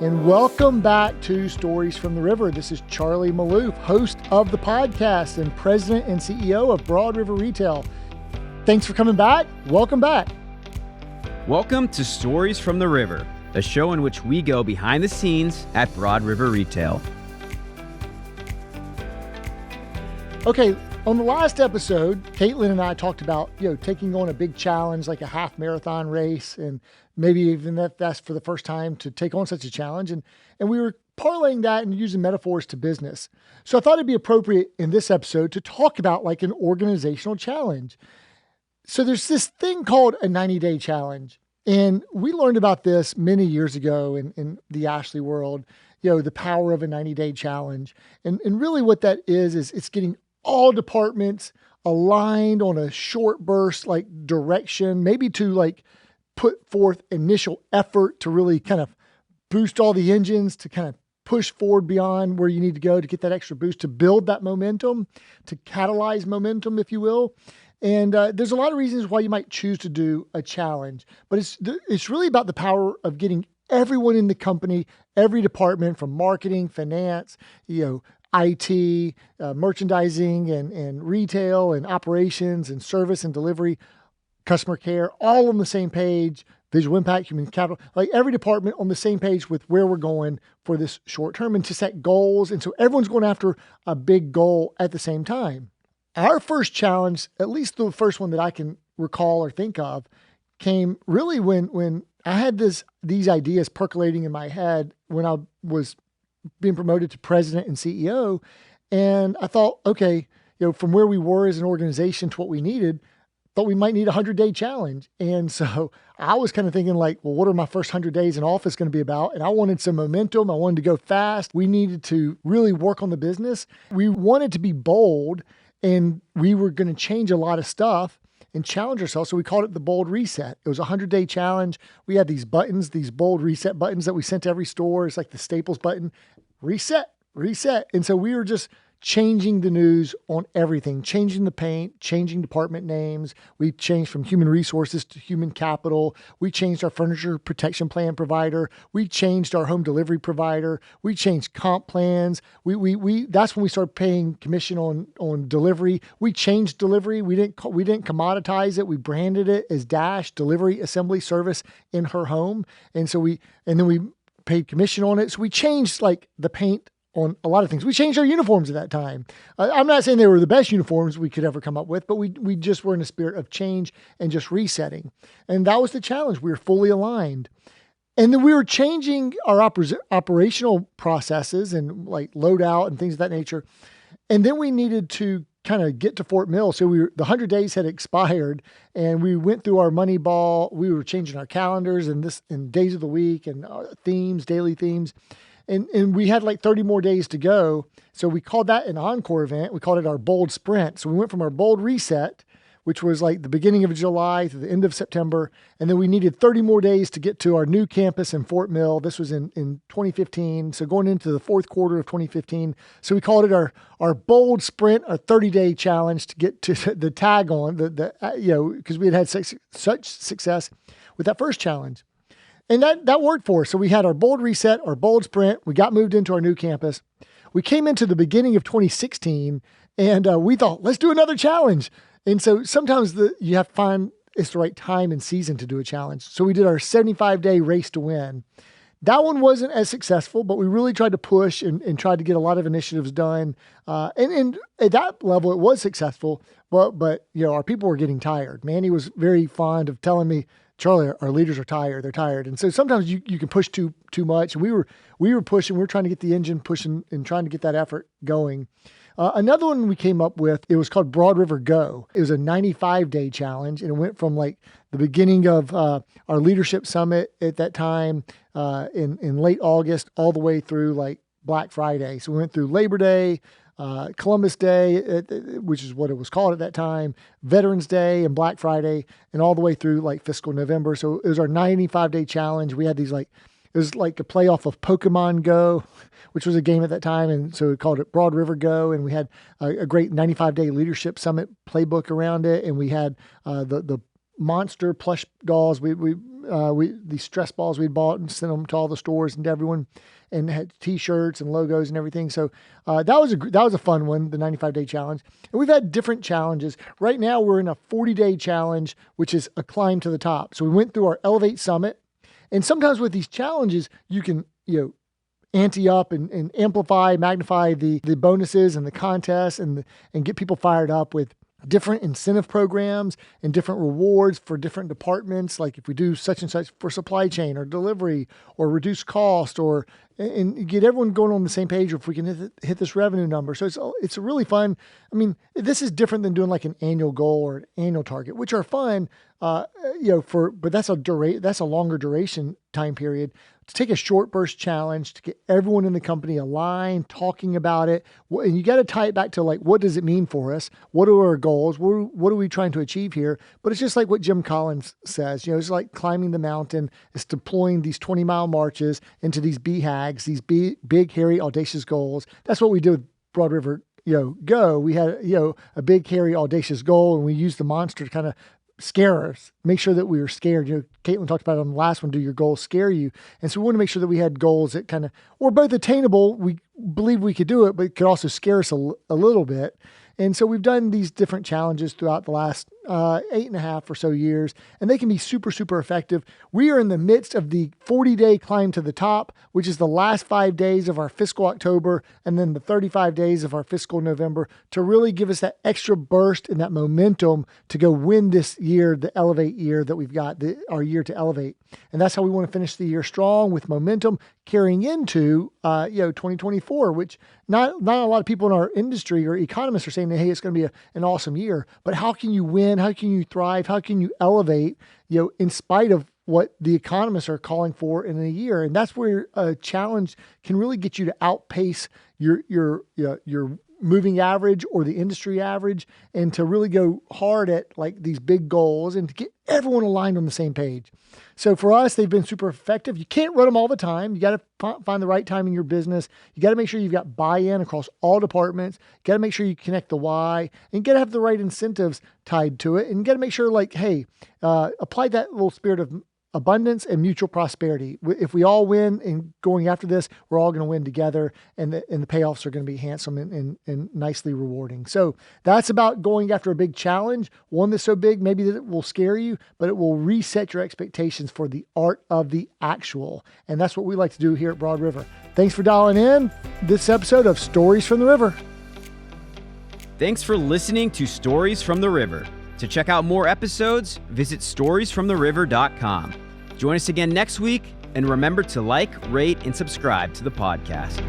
and welcome back to Stories from the River. This is Charlie Maloof, host of the podcast and president and CEO of Broad River Retail. Thanks for coming back. Welcome back. Welcome to Stories from the River, a show in which we go behind the scenes at Broad River Retail. Okay, on the last episode, Caitlin and I talked about, taking on a big challenge like a half marathon race, and maybe even that's for the first time to take on such a challenge. And we were parlaying that and using metaphors to business. So I thought it'd be appropriate in this episode to talk about like an organizational challenge. So there's this thing called a 90-day challenge. And we learned about this many years ago in the Ashley world, the power of a 90-day challenge. And really what that is it's getting all departments aligned on a short burst, like direction, maybe to like put forth initial effort to really kind of boost all the engines, to kind of push forward beyond where you need to go to get that extra boost, to build that momentum, to catalyze momentum, if you will. And there's a lot of reasons why you might choose to do a challenge, but it's really about the power of getting everyone in the company, every department from marketing, finance, IT, merchandising and retail and operations and service and delivery, customer care, all on the same page, visual impact, human capital, like every department on the same page with where we're going for this short term, and to set goals. And so everyone's going after a big goal at the same time. Our first challenge, at least the first one that I can recall or think of, came really when I had these ideas percolating in my head when I was being promoted to president and CEO. And I thought, okay, from where we were as an organization to what we needed, thought we might need a 100-day challenge. And so I was kind of thinking like, well, what are my first 100 days in office going to be about? And I wanted some momentum. I wanted to go fast. We needed to really work on the business. We wanted to be bold, and we were going to change a lot of stuff and challenge ourselves. So we called it the Bold Reset. It was a 100-day challenge. We had these buttons, these Bold Reset buttons that we sent to every store. It's like the Staples button, reset. And so we were just changing the news on everything, changing the paint, changing department names. We changed from human resources to human capital. We changed our furniture protection plan provider. We changed our home delivery provider. We changed comp plans. We that's when we started paying commission on delivery. We changed delivery. We didn't commoditize it. We branded it as Dash Delivery Assembly Service in her home. And then we paid commission on it. So we changed like the paint on a lot of things. We changed our uniforms at that time. I'm not saying they were the best uniforms we could ever come up with, but we just were in a spirit of change and just resetting. And that was the challenge. We were fully aligned. And then we were changing our operational processes and like loadout and things of that nature. And then we needed to kind of get to Fort Mill. So the 100 days had expired, and we went through our money ball. We were changing our calendars and days of the week and themes, daily themes. And we had like 30 more days to go. So we called that an Encore Event. We called it our Bold Sprint. So we went from our Bold Reset, which was like the beginning of July to the end of September. And then we needed 30 more days to get to our new campus in Fort Mill. This was in 2015. So going into the fourth quarter of 2015. So we called it our Bold Sprint, our 30-day challenge to get to the tag on, because we had such success with that first challenge. And that worked for us. So we had our Bold Reset, our Bold Sprint. We got moved into our new campus. We came into the beginning of 2016, and we thought, let's do another challenge. And so sometimes you have to find it's the right time and season to do a challenge. So we did our 75-day race to win. That one wasn't as successful, but we really tried to push and tried to get a lot of initiatives done. And at that level, it was successful, but our people were getting tired. Manny was very fond of telling me, Charlie, our leaders are tired. They're tired. And so sometimes you can push too much. And we were pushing. We were trying to get the engine pushing and trying to get that effort going. Another one we came up with, it was called Broad River Go. It was a 95-day challenge, and it went from like the beginning of our leadership summit at that time in late August all the way through like Black Friday. So we went through Labor Day, Columbus Day, which is what it was called at that time, Veterans Day and Black Friday, and all the way through like fiscal November. So it was our 95-day challenge. We had these it was like a playoff of Pokemon Go, which was a game at that time. And so we called it Broad River Go. And we had a great 95-day leadership summit playbook around it. And we had the monster plush dolls. These stress balls we'd bought and sent them to all the stores and to everyone, and had T-shirts and logos and everything. So that was a fun one, the 95-day challenge. And we've had different challenges. Right now we're in a 40-day challenge, which is a climb to the top. So we went through our Elevate Summit, and sometimes with these challenges, you can ante up and amplify, magnify the bonuses and the contests and get people fired up with different incentive programs and different rewards for different departments. Like if we do such and such for supply chain or delivery or reduce cost, and get everyone going on the same page, or if we can hit this revenue number. So it's really fun. I mean, this is different than doing like an annual goal or an annual target, which are fun, but that's a longer duration time period. To take a short burst challenge, to get everyone in the company aligned, talking about it. And you got to tie it back to like, what does it mean for us? What are our goals? What are we trying to achieve here? But it's just like what Jim Collins says, it's like climbing the mountain. It's deploying these 20-mile marches into these BHAGs, these big, hairy, audacious goals. That's what we did with Broad River, Go. We had, a big, hairy, audacious goal, and we used the monster to kind of scare us, make sure that we were scared. Caitlin talked about it on the last one, do your goals scare you? And so we want to make sure that we had goals that kind of were both attainable. We believe we could do it, but it could also scare us a little bit. And so we've done these different challenges throughout the last 8.5 or so years, and they can be super, super effective. We are in the midst of the 40-day climb to the top, which is the last 5 days of our fiscal October, and then the 35 days of our fiscal November, to really give us that extra burst and that momentum to go win this year, the Elevate year that we've got, our year to elevate. And that's how we want to finish the year strong with momentum carrying into 2024, which not a lot of people in our industry or economists are saying, hey, it's going to be an awesome year. But how can you win? How can you thrive? How can you elevate, in spite of what the economists are calling for in a year? And that's where a challenge can really get you to outpace your moving average or the industry average, and to really go hard at like these big goals and to get everyone aligned on the same page. So for us, they've been super effective. You can't run them all the time. You got to find the right time in your business. You got to make sure you've got buy-in across all departments. You got to make sure you connect the why, and you got to have the right incentives tied to it. And you got to make sure apply that little spirit of abundance and mutual prosperity. If we all win in going after this, we're all going to win together, and the payoffs are going to be handsome and nicely rewarding. So that's about going after a big challenge, one that's so big maybe that it will scare you, but it will reset your expectations for the art of the actual. And that's what we like to do here at Broad River. Thanks for dialing in this episode of Stories from the River. Thanks for listening to Stories from the River. To check out more episodes, visit storiesfromtheriver.com. Join us again next week, and remember to like, rate, and subscribe to the podcast.